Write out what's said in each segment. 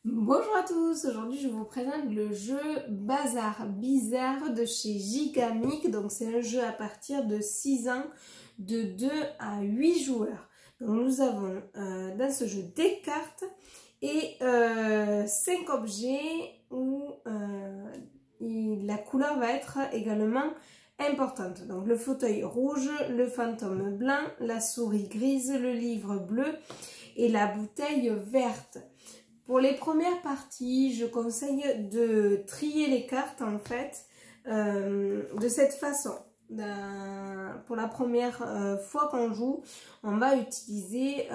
Bonjour à tous, aujourd'hui je vous présente le jeu Bazar Bizarre de chez Gigamic. Donc c'est un jeu à partir de 6 ans, de 2 à 8 joueurs. Donc nous avons dans ce jeu des cartes et 5 objets où la couleur va être également importante. Donc le fauteuil rouge, le fantôme blanc, la souris grise, le livre bleu et la bouteille verte. Pour les premières parties, je conseille de trier les cartes en fait de cette façon. Pour la première fois qu'on joue, on va utiliser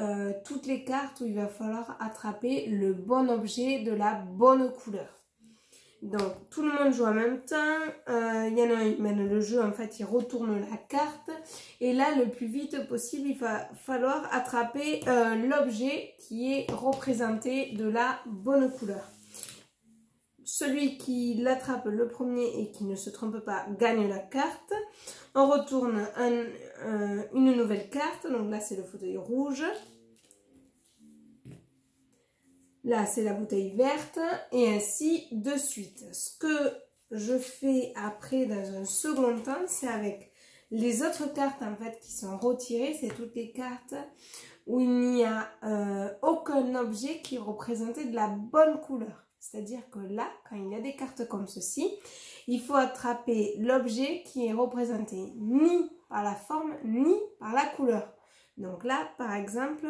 toutes les cartes où il va falloir attraper le bon objet de la bonne couleur. Donc tout le monde joue en même temps, il y en a un qui mène le jeu, en fait il retourne la carte et là le plus vite possible il va falloir attraper l'objet qui est représenté de la bonne couleur. Celui qui l'attrape le premier et qui ne se trompe pas gagne la carte. On retourne une nouvelle carte, donc là c'est le fauteuil rouge. Là, c'est la bouteille verte et ainsi de suite. Ce que je fais après dans un second temps, c'est avec les autres cartes en fait qui sont retirées. C'est toutes les cartes où il n'y a aucun objet qui est représenté de la bonne couleur. C'est-à-dire que là, quand il y a des cartes comme ceci, il faut attraper l'objet qui est représenté ni par la forme ni par la couleur. Donc là, par exemple...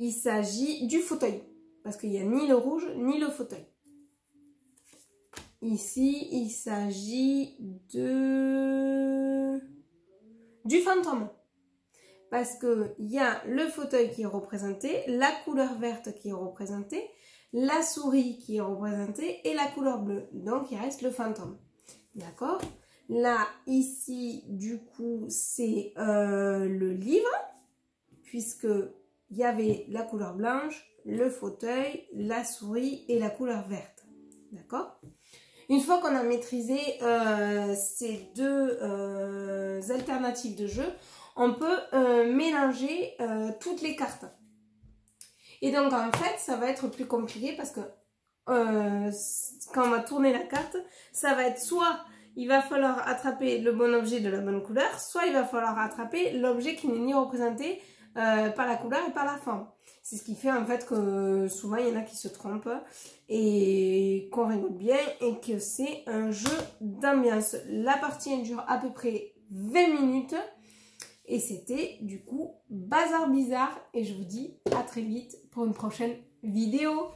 il s'agit du fauteuil, parce qu'il n'y a ni le rouge ni le fauteuil. Ici, il s'agit du fantôme, parce qu'il y a le fauteuil qui est représenté, la couleur verte qui est représentée, la souris qui est représentée et la couleur bleue. Donc, il reste le fantôme. D'accord? Là, ici, du coup, c'est le livre, puisque... il y avait la couleur blanche, le fauteuil, la souris et la couleur verte. D'accord? Une fois qu'on a maîtrisé ces deux alternatives de jeu, on peut mélanger toutes les cartes. Et donc en fait, ça va être plus compliqué parce que quand on va tourner la carte, ça va être soit il va falloir attraper le bon objet de la bonne couleur, soit il va falloir attraper l'objet qui n'est ni représenté par la couleur et par la forme. C'est ce qui fait en fait que souvent il y en a qui se trompent et qu'on rigole bien et que c'est un jeu d'ambiance. La partie elle dure à peu près 20 minutes et c'était du coup Bazar Bizarre et je vous dis à très vite pour une prochaine vidéo.